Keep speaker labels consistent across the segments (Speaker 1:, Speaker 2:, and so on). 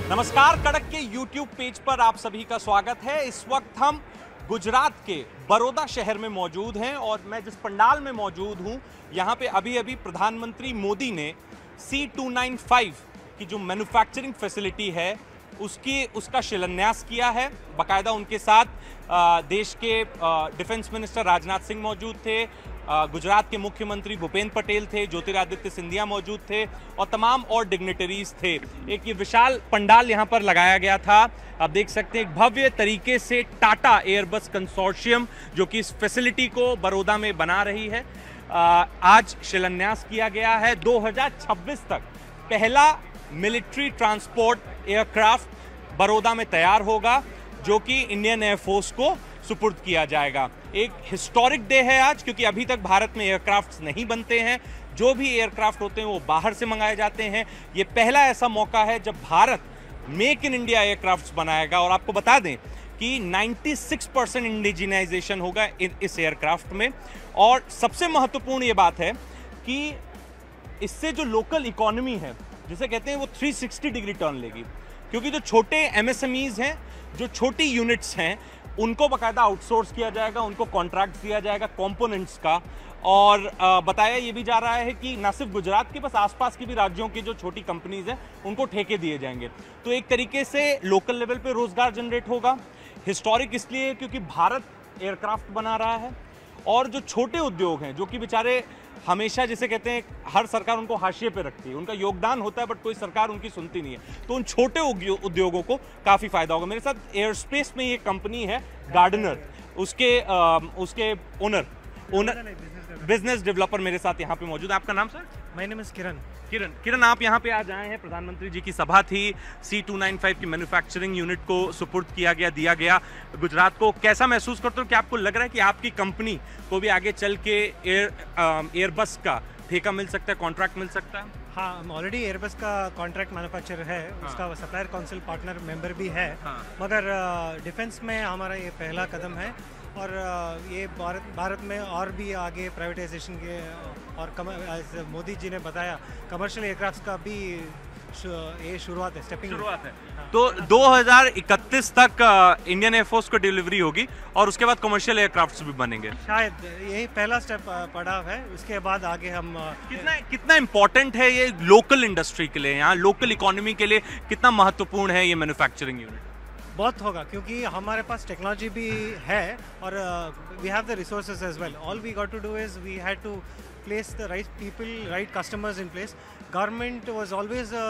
Speaker 1: नमस्कार, कड़क के YouTube पेज पर आप सभी का स्वागत है। इस वक्त हम गुजरात के बड़ौदा शहर में मौजूद हैं और मैं जिस पंडाल में मौजूद हूं, यहां पे अभी प्रधानमंत्री मोदी ने C295 की जो मैन्युफैक्चरिंग फैसिलिटी है उसका शिलान्यास किया है। बाकायदा उनके साथ देश के डिफेंस मिनिस्टर राजनाथ सिंह मौजूद थे, गुजरात के मुख्यमंत्री भूपेंद्र पटेल थे, ज्योतिरादित्य सिंधिया मौजूद थे और तमाम और डिग्निटरीज थे। एक ये विशाल पंडाल यहाँ पर लगाया गया था। आप देख सकते हैं एक भव्य तरीके से टाटा एयरबस कंसोर्शियम जो कि इस फैसिलिटी को बड़ौदा में बना रही है, आज शिलान्यास किया गया है। 2026 तक पहला मिलिट्री ट्रांसपोर्ट एयरक्राफ्ट बड़ौदा में तैयार होगा जो कि इंडियन एयरफोर्स को सुपुर्द किया जाएगा। एक हिस्टोरिक डे है आज, क्योंकि अभी तक भारत में एयरक्राफ्ट्स नहीं बनते हैं। जो भी एयरक्राफ्ट होते हैं वो बाहर से मंगाए जाते हैं। ये पहला ऐसा मौका है जब Bharat make in India aircrafts बनाएगा। और आपको बता दें कि 96% इंडिजिनाइजेशन होगा इस एयरक्राफ्ट में। और सबसे महत्वपूर्ण ये बात है कि इससे जो लोकल इकोनॉमी है, जिसे कहते हैं, वो 360 डिग्री टर्न लेगी, क्योंकि जो छोटे MSMEs हैं, जो छोटी यूनिट्स हैं, उनको बाकायदा आउटसोर्स किया जाएगा, उनको कॉन्ट्रैक्ट दिया जाएगा कंपोनेंट्स का। और बताया ये भी जा रहा है कि न सिर्फ गुजरात के, बस आसपास की भी राज्यों की जो छोटी कंपनीज हैं उनको ठेके दिए जाएंगे। तो एक तरीके से लोकल लेवल पे रोजगार जनरेट होगा। हिस्टोरिक इसलिए क्योंकि भारत एयरक्राफ्ट बना रहा है और जो छोटे उद्योग हैं, जो कि बेचारे हमेशा, जिसे कहते हैं, हर सरकार उनको हाशिए पे रखती है, उनका योगदान होता है बट कोई सरकार उनकी सुनती नहीं है, तो उन छोटे उद्योगों को काफ़ी फायदा होगा। मेरे साथ एयरस्पेस में ये कंपनी है गार्डनर, उसके ओनर बिजनेस डेवलपर मेरे साथ यहाँ पे मौजूद है। आपका नाम सर?
Speaker 2: माय नेम इज
Speaker 1: किरण, आप यहाँ पे आज आए हैं। प्रधानमंत्री जी की सभा थी, C295 की मैन्युफैक्चरिंग यूनिट को सुपुर्द किया गया गुजरात को। कैसा महसूस करते हो? कि आपको लग रहा है कि आपकी कंपनी को भी आगे चल के एयरबस का ठेका मिल सकता है, कॉन्ट्रैक्ट मिल सकता है?
Speaker 2: हाँ, ऑलरेडी एयरबस का कॉन्ट्रैक्ट मैन्युफैक्चरर है। हाँ। उसका सप्लायर काउंसिल पार्टनर मेंबर भी है। हाँ। मगर डिफेंस में हमारा ये पहला कदम है और ये भारत में और भी आगे प्राइवेटाइजेशन के और मोदी जी ने बताया कमर्शियल एयरक्राफ्ट का भी ये शुरुआत है, शुरुआत है। हाँ।
Speaker 1: तो 2031 तक इंडियन एयरफोर्स को डिलीवरी होगी और उसके बाद कमर्शियल एयरक्राफ्ट्स भी बनेंगे।
Speaker 2: शायद यही पहला स्टेप पड़ाव है, उसके बाद आगे हम
Speaker 1: कितना इम्पोर्टेंट है ये लोकल इंडस्ट्री के लिए, यहाँ लोकल इकोनॉमी के लिए कितना महत्वपूर्ण है ये मैन्युफैक्चरिंग यूनिट?
Speaker 2: बहुत होगा, क्योंकि हमारे पास टेक्नोलॉजी भी है और we have the resources as well. All we got to do is we had to place the right people, right customers in place. Government was always a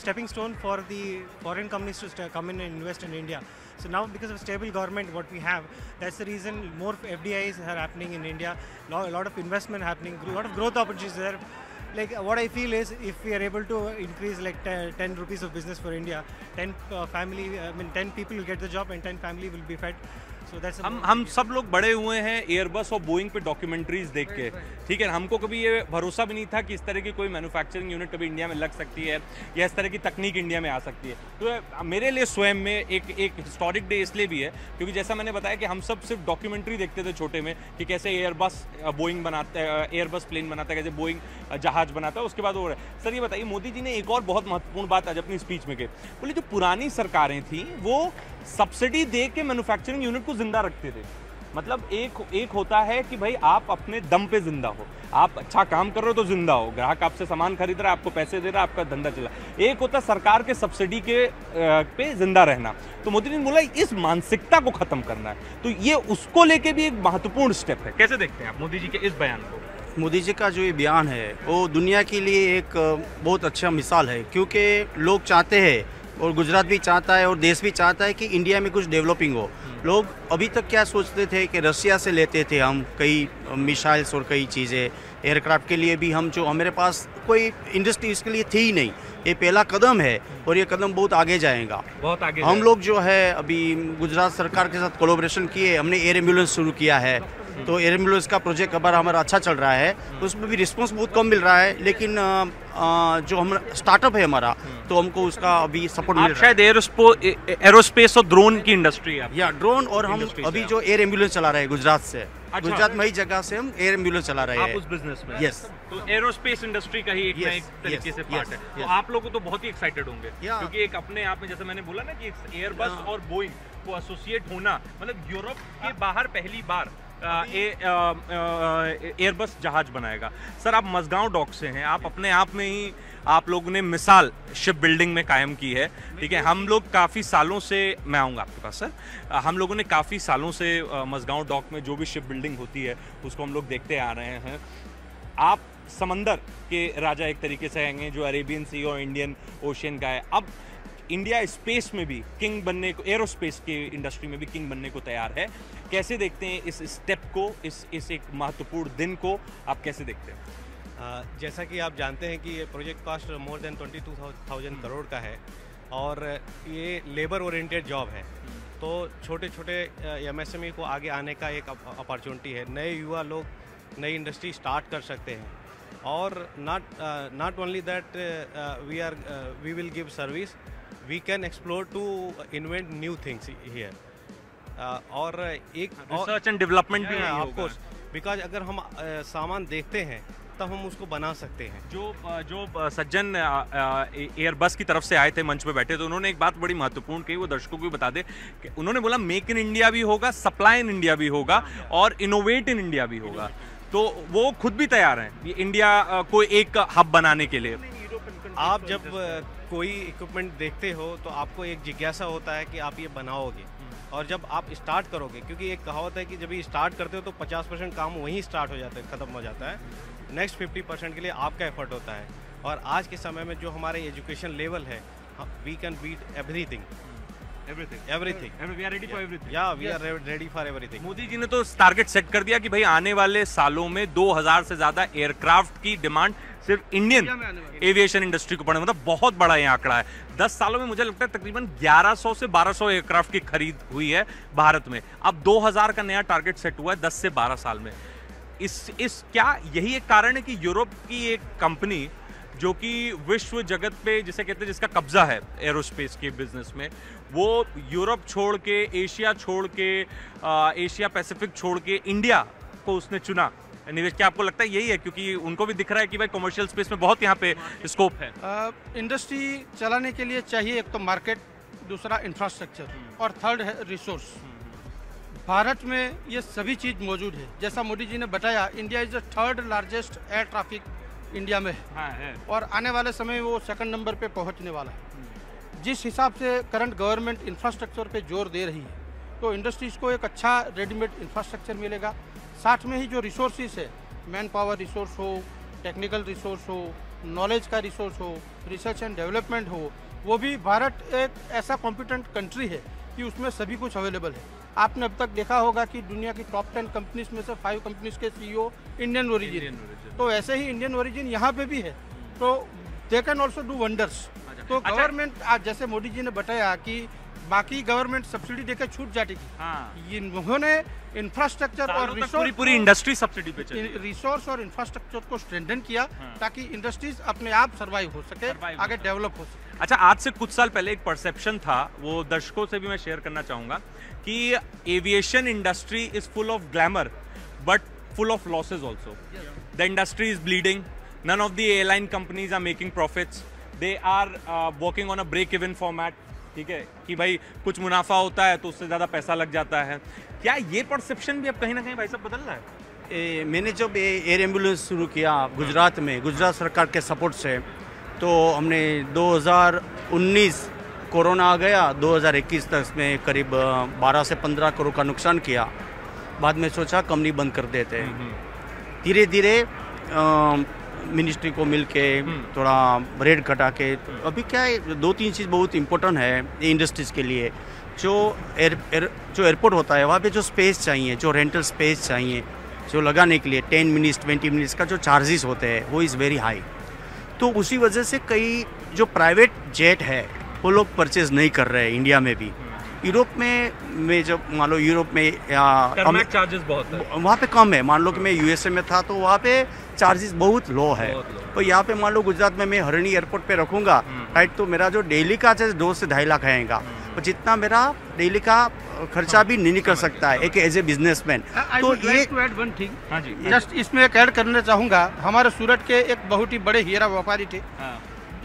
Speaker 2: stepping stone for the foreign companies to come in and invest in India. So now, because of stable government what we have, that's the reason more FDIs are happening in India, a lot of investment happening, a lot of growth opportunities there. Like what I feel is, if we are able to increase like 10 rupees of business for India, 10 people will get the job and 10 family will be fed. So that's
Speaker 1: हम सब लोग बड़े हुए हैं Airbus और Boeing पे documentaries देख के, ठीक है। हमको कभी ये भरोसा भी नहीं था कि इस तरह की कोई मैन्युफैक्चरिंग यूनिट कभी इंडिया में लग सकती है या इस तरह की तकनीक इंडिया में आ सकती है। तो मेरे लिए स्वयं में एक हिस्टोरिक डे इसलिए भी है क्योंकि जैसा मैंने बताया कि हम सब सिर्फ डॉक्यूमेंट्री देखते थे छोटे में कि कैसे एयरबस बोइंग बनाता है, एयरबस प्लेन बनाता है, कैसे बोइंग जहाज बनाता है। उसके बाद और सर ये बताइए, मोदी जी ने एक और बहुत महत्वपूर्ण बात आज अपनी स्पीच में कही, बोले जो पुरानी सरकारें थी वो सब्सिडी दे के मैन्युफैक्चरिंग यूनिट को जिंदा रखते थे। मतलब एक होता है कि भाई आप अपने दम पे जिंदा हो, आप अच्छा काम कर रहे हो तो जिंदा हो, ग्राहक आपसे सामान खरीद रहा है, आपको पैसे दे रहा है, आपका धंधा चला। एक होता है सरकार के सब्सिडी के पे जिंदा रहना। तो मोदी जी ने बोला इस मानसिकता को खत्म करना है, तो ये उसको लेके भी एक महत्वपूर्ण स्टेप है। कैसे देखते हैं आप मोदी जी के इस बयान को?
Speaker 3: मोदी जी का जो ये बयान है वो दुनिया के लिए एक बहुत अच्छा मिसाल है, क्योंकि लोग चाहते हैं और गुजरात भी चाहता है और देश भी चाहता है कि इंडिया में कुछ डेवलपिंग हो। लोग अभी तक क्या सोचते थे कि रशिया से लेते थे हम कई मिसाइल्स और कई चीज़ें, एयरक्राफ्ट के लिए भी हम जो हमारे पास कोई इंडस्ट्री इसके लिए थी ही नहीं। ये पहला कदम है और ये कदम बहुत आगे जाएगा, बहुत आगे। हम लोग जो है अभी गुजरात सरकार के साथ कोलैबोरेशन किए, हमने एयर एम्बुलेंस शुरू किया है तो एयर एम्बुलेंस का प्रोजेक्ट अगर हमारा अच्छा चल रहा है, उसमें भी रिस्पांस बहुत कम मिल रहा है, लेकिन जो हम स्टार्टअप है हमारा, तो हमको उसका अभी सपोर्ट मिल रहा है।
Speaker 1: शायद एरोस्पेस और ड्रोन की इंडस्ट्री है।
Speaker 3: या ड्रोन, और हम अभी जो एयर एम्बुलेंस चला रहे हैं गुजरात से, गुजरात में ही जगह से हम एयर एम्बुलेंस चला रहे हैं।
Speaker 1: आप उस बिजनेस में?
Speaker 3: यस।
Speaker 1: तो एरोस्पेस इंडस्ट्री का ही एक ना एक तरीके से पार्ट है। तो आप लोग तो बहुत ही एक्साइटेड होंगे, क्योंकि एक अपने आप में, जैसे मैंने बोला ना कि एयरबस और बोइंग को एसोसिएट होना, मतलब यूरोप के बाहर पहली बार एयरबस जहाज बनाएगा। सर, आप मजगांव डॉक से हैं, आप अपने आप में ही आप लोगों ने मिसाल शिप बिल्डिंग में कायम की है, ठीक है। हम लोग काफ़ी सालों से, मैं आऊँगा आपके पास सर, हम लोगों ने काफ़ी सालों से मजगांव डॉक में जो भी शिप बिल्डिंग होती है उसको हम लोग देखते आ रहे हैं। आप समंदर के राजा एक तरीके से आएंगे, जो अरेबियन सी और इंडियन ओशियन का है। अब इंडिया स्पेस में भी किंग बनने को, एरोस्पेस की इंडस्ट्री में भी किंग बनने को तैयार है। कैसे देखते हैं इस स्टेप को, इस एक महत्वपूर्ण दिन को आप कैसे देखते हैं?
Speaker 4: जैसा कि आप जानते हैं कि ये project cost more than 22,000 crore का है, और ये लेबर ओरिएंटेड जॉब है। तो छोटे छोटे MSME को आगे आने का एक अपॉर्चुनिटी है। नए युवा लोग नई इंडस्ट्री स्टार्ट कर सकते हैं, और not only that we will give service, we can explore to invent new things here. और एक
Speaker 1: रिसर्च एंड डेवलपमेंट भी है
Speaker 4: ऑफ कोर्स, बिकॉज अगर हम सामान देखते हैं तब हम उसको बना सकते हैं।
Speaker 1: जो सज्जन एयरबस की तरफ से आए थे, मंच पे बैठे, तो उन्होंने एक बात बड़ी महत्वपूर्ण कही, वो दर्शकों को भी बता दे कि उन्होंने बोला मेक इन इंडिया भी होगा, सप्लाई इन इंडिया भी होगा, और इनोवेट इन इंडिया भी होगा। तो वो खुद भी तैयार हैं ये इंडिया को एक हब बनाने के लिए।
Speaker 4: आप जब कोई इक्विपमेंट देखते हो तो आपको एक जिज्ञासा होता है कि आप ये बनाओगे, और जब आप स्टार्ट करोगे, क्योंकि एक कहावत है कि जब ये स्टार्ट करते हो तो 50% काम वहीं स्टार्ट हो जाता है, ख़त्म हो जाता है। नेक्स्ट 50% के लिए आपका एफर्ट होता है। और आज के समय में जो हमारे एजुकेशन लेवल है, we can beat everything.
Speaker 1: We are ready for everything.
Speaker 4: Yeah, we are ready for everything.
Speaker 1: Modi ji ने तो टारगेट सेट कर दिया कि भाई आने वाले सालों में 2000 से ज्यादा एयरक्राफ्ट की डिमांड सिर्फ इंडियन एविएशन इंडस्ट्री को पड़े, मतलब बहुत बड़ा ये आंकड़ा है। 10 सालों में मुझे लगता है तकरीबन 1100 से 1200 एयरक्राफ्ट की खरीद हुई है भारत में। अब 2000 का नया टारगेट सेट हुआ है 10 से 12 साल में। इस क्या यही एक कारण है कि यूरोप की एक कंपनी जो कि विश्व जगत पे जिसे कहते हैं, जिसका कब्जा है एरोस्पेस के बिजनेस में, वो यूरोप छोड़ के, एशिया छोड़ के, एशिया पैसिफिक छोड़ के इंडिया को उसने चुना? निवेश, क्या आपको लगता है यही है? क्योंकि उनको भी दिख रहा है कि भाई कमर्शियल स्पेस में बहुत यहाँ पे स्कोप है।
Speaker 5: इंडस्ट्री चलाने के लिए चाहिए एक तो मार्केट, दूसरा इंफ्रास्ट्रक्चर, और थर्ड है रिसोर्स। भारत में ये सभी चीज़ मौजूद है। जैसा मोदी जी ने बताया, India is the 3rd largest air traffic India में है, और आने वाले समय में वो 2nd नंबर पे पहुंचने वाला है। जिस हिसाब से करंट गवर्नमेंट इंफ्रास्ट्रक्चर पे जोर दे रही है, तो इंडस्ट्रीज़ को एक अच्छा रेडीमेड इंफ्रास्ट्रक्चर मिलेगा। साथ में ही जो रिसोर्सेज है, मैन पावर रिसोर्स हो, टेक्निकल रिसोर्स हो, नॉलेज का रिसोर्स हो, रिसर्च एंड डेवलपमेंट हो, वो भी भारत एक ऐसा कॉम्पिटेंट कंट्री है कि उसमें सभी कुछ अवेलेबल है। आपने अब तक देखा होगा कि दुनिया की टॉप 10 कंपनीज में से 5 कंपनीज के CEO इंडियन ओरिजिन, तो ऐसे ही इंडियन ओरिजिन यहाँ पे भी है, तो they can also do wonders. तो गवर्नमेंट आज जैसे मोदी जी ने बताया कि बाकी गवर्नमेंट सब्सिडी देकर छूट जाएगी, इन्होंने इंफ्रास्ट्रक्चर और रिसोर्स,
Speaker 1: पूरी इंडस्ट्री सब्सिडी पे चली,
Speaker 5: रिसोर्स और इंफ्रास्ट्रक्चर को स्ट्रेंथन किया ताकि इंडस्ट्रीज अपने आप सर्वाइव हो सके, आगे डेवलप हो सके।
Speaker 1: अच्छा, आज से कुछ साल पहले एक परसेप्शन था, वो दर्शकों से भी मैं शेयर करना चाहूंगा, कि aviation industry is full of glamour but full of losses also. The industry is bleeding, none of the airline companies are making profits, they are working on a break even format, ठीक है, कि भाई कुछ मुनाफा होता है तो उससे ज़्यादा पैसा लग जाता है। क्या ये परसेप्शन भी अब कहीं ना कहीं भाई साहब बदल रहा है?
Speaker 3: मैंने जब एयर एम्बुलेंस शुरू किया गुजरात में, गुजरात सरकार के सपोर्ट से, तो हमने 2019 कोरोना आ गया, 2021 तक में करीब 12 से 15 करोड़ का नुकसान किया। बाद में सोचा कंपनी बंद कर देते हैं। धीरे धीरे मिनिस्ट्री को मिल के थोड़ा रेट घटा के, अभी क्या है, 2-3 चीज़ बहुत इंपॉर्टेंट है इंडस्ट्रीज़ के लिए। जो एयरपोर्ट होता है, वहाँ पे जो स्पेस चाहिए, जो रेंटल स्पेस चाहिए, जो लगाने के लिए 10 मिनट्स 20 मिनट्स का जो चार्जेस होते हैं, वो इज़ वेरी हाई। तो उसी वजह से कई जो प्राइवेट जेट है वो लोग परचेज़ नहीं कर रहे हैं इंडिया में भी। यूरोप में जब मान लो यूरोप में
Speaker 1: टर्मैक चार्जेस बहुत है,
Speaker 3: वहाँ पे कम है। मान लो कि मैं यूएसए में था तो वहाँ पे चार्जेस बहुत लो है। तो यहाँ पे मान लो गुजरात में मैं हरणी एयरपोर्ट पे रखूँगा राइट, तो मेरा जो डेली का चार्ज 2 से 2.5 लाख आएगा, तो जितना मेरा डेली का खर्चा भी नहीं निकल सकता है एक एज ए बिजनेसमैन। तो ये
Speaker 5: टू ऐड वन थिंग,
Speaker 1: हाँ जी,
Speaker 5: जस्ट इसमें एक ऐड करना चाहूँगा। हमारे सूरत के एक बहुत ही बड़े हीरा व्यापारी थे,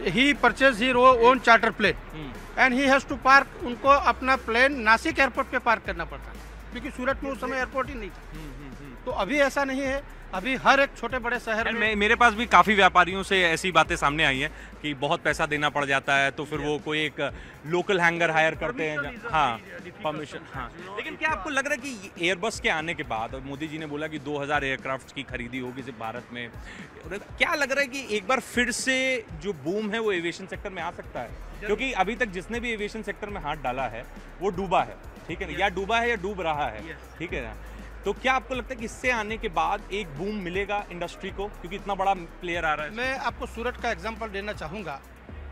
Speaker 5: he purchase he own charter plane and he has to park, उनको अपना प्लेन नासिक एयरपोर्ट पे पार्क करना पड़ता क्योंकि सूरत में उस समय एयरपोर्ट ही नहीं था। तो अभी ऐसा नहीं है, अभी हर एक छोटे बड़े शहर में
Speaker 1: मेरे पास भी काफ़ी व्यापारियों से ऐसी बातें सामने आई हैं कि बहुत पैसा देना पड़ जाता है, तो फिर वो कोई एक लोकल हैंगर हायर करते हैं। हाँ, परमिशन। हाँ, लेकिन क्या आपको लग रहा है कि एयरबस के आने के बाद, और मोदी जी ने बोला कि 2000 एयरक्राफ्ट की खरीदी होगी सिर्फ भारत में, क्या लग रहा है कि एक बार फिर से जो बूम है वो एविएशन सेक्टर में आ सकता है? क्योंकि अभी तक जिसने भी एविएशन सेक्टर में हाथ डाला है वो डूबा है, ठीक है ना, या डूबा है या डूब रहा है, ठीक है ना। तो क्या आपको लगता है कि इससे आने के बाद एक बूम मिलेगा इंडस्ट्री को, क्योंकि इतना बड़ा प्लेयर आ रहा है?
Speaker 5: मैं आपको सूरत का एग्जांपल देना चाहूँगा।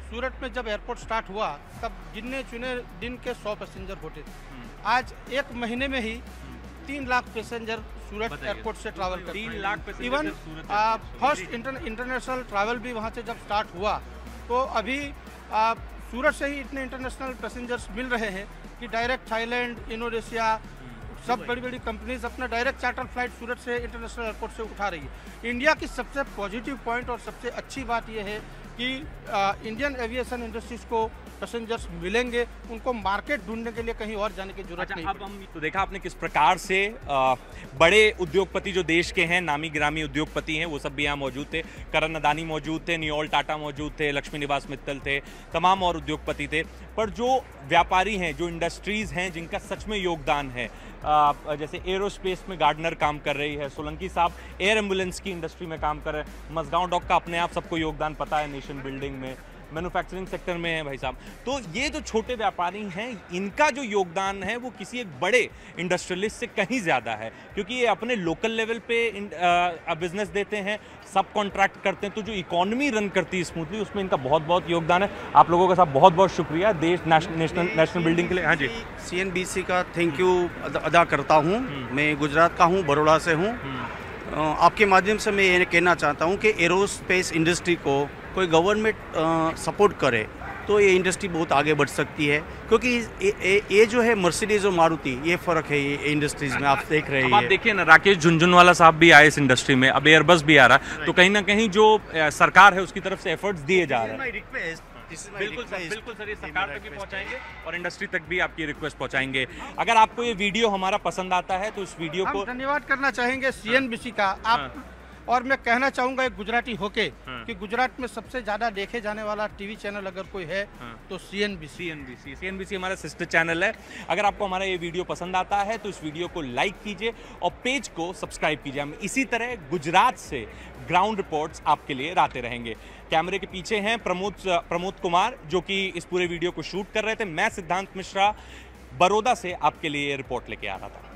Speaker 5: सूरत में जब एयरपोर्ट स्टार्ट हुआ तब गिने चुने दिन के 100 पैसेंजर होते थे। आज एक महीने में ही 3 लाख पैसेंजर सूरत एयरपोर्ट से ट्रैवल करते हैं।
Speaker 1: 3 lakh passenger.
Speaker 5: Even first international travel भी वहाँ से जब स्टार्ट हुआ तो अभी सूरत से ही इतने इंटरनेशनल पैसेंजर्स मिल रहे हैं कि डायरेक्ट थाईलैंड, इंडोनेशिया, सब बड़ी बड़ी कंपनीज अपना डायरेक्ट चार्टर फ्लाइट सूरत से इंटरनेशनल एयरपोर्ट से उठा रही है। इंडिया की सबसे पॉजिटिव पॉइंट और सबसे अच्छी बात यह है कि इंडियन एविएशन इंडस्ट्रीज को पैसेंजर्स मिलेंगे, उनको मार्केट ढूंढने के लिए कहीं और जाने की जरूरत नहीं।
Speaker 1: अब हम तो देखा आपने किस प्रकार से बड़े उद्योगपति जो देश के हैं, नामी गिरामी उद्योगपति हैं, वो सब भी यहाँ मौजूद थे। करण अदानी मौजूद थे, नियोल टाटा मौजूद थे, लक्ष्मी निवास मित्तल थे, तमाम और उद्योगपति थे। पर जो व्यापारी हैं, जो इंडस्ट्रीज़ हैं जिनका सच में योगदान है, जैसे एरोस्पेस में गार्डनर काम कर रही है, सोलंकी साहब एयर एम्बुलेंस की इंडस्ट्री में काम कर रहे हैं, मसगांव डॉक का अपने आप सबको योगदान पता है, नेशन बिल्डिंग में, मैन्युफैक्चरिंग सेक्टर में है भाई साहब। तो ये जो छोटे व्यापारी हैं, इनका जो योगदान है वो किसी एक बड़े इंडस्ट्रियलिस्ट से कहीं ज़्यादा है, क्योंकि ये अपने लोकल लेवल पे बिजनेस देते हैं, सब कॉन्ट्रैक्ट करते हैं, तो जो इकोनॉमी रन करती है स्मूथली, उसमें इनका बहुत बहुत योगदान है। आप लोगों का साहब बहुत बहुत शुक्रिया देश नेशनल बिल्डिंग के लिए। हाँ जी,
Speaker 3: CNBC का थैंक यू अदा करता हूँ। मैं गुजरात का हूँ, बड़ौदा से हूँ। आपके माध्यम से मैं ये कहना चाहता हूँ कि एरोस्पेस इंडस्ट्री को कोई गवर्नमेंट सपोर्ट करे तो ये इंडस्ट्री बहुत आगे बढ़ सकती है, क्योंकि ये जो है मर्सिडीज और मारुति, ये फ़र्क है ये इंडस्ट्रीज में आप देख रहे हैं।
Speaker 1: आप देखिए ना, राकेश झुनझुनवाला साहब भी आए इस इंडस्ट्री में, अब एयरबस भी आ रहा है, तो कहीं ना कहीं जो सरकार है उसकी तरफ से एफर्ट्स दिए जा रहे हैं। बिल्कुल सर, ये सरकार तक भी पहुंचाएंगे और इंडस्ट्री तक भी आपकी रिक्वेस्ट पहुंचाएंगे। अगर आपको ये वीडियो हमारा पसंद आता है तो इस वीडियो को
Speaker 5: धन्यवाद करना चाहेंगे CNBC का आप, और मैं कहना चाहूँगा एक गुजराती होके कि गुजरात में सबसे ज़्यादा देखे जाने वाला टीवी चैनल अगर कोई है तो CNBC
Speaker 1: हमारा सिस्टर चैनल है। अगर आपको हमारा ये वीडियो पसंद आता है तो इस वीडियो को लाइक कीजिए और पेज को सब्सक्राइब कीजिए। हम इसी तरह गुजरात से ग्राउंड रिपोर्ट्स आपके लिए लाते रहेंगे। कैमरे के पीछे हैं प्रमोद कुमार, जो कि इस पूरे वीडियो को शूट कर रहे थे। मैं सिद्धांत मिश्रा बड़ौदा से आपके लिए रिपोर्ट लेके आ रहा था।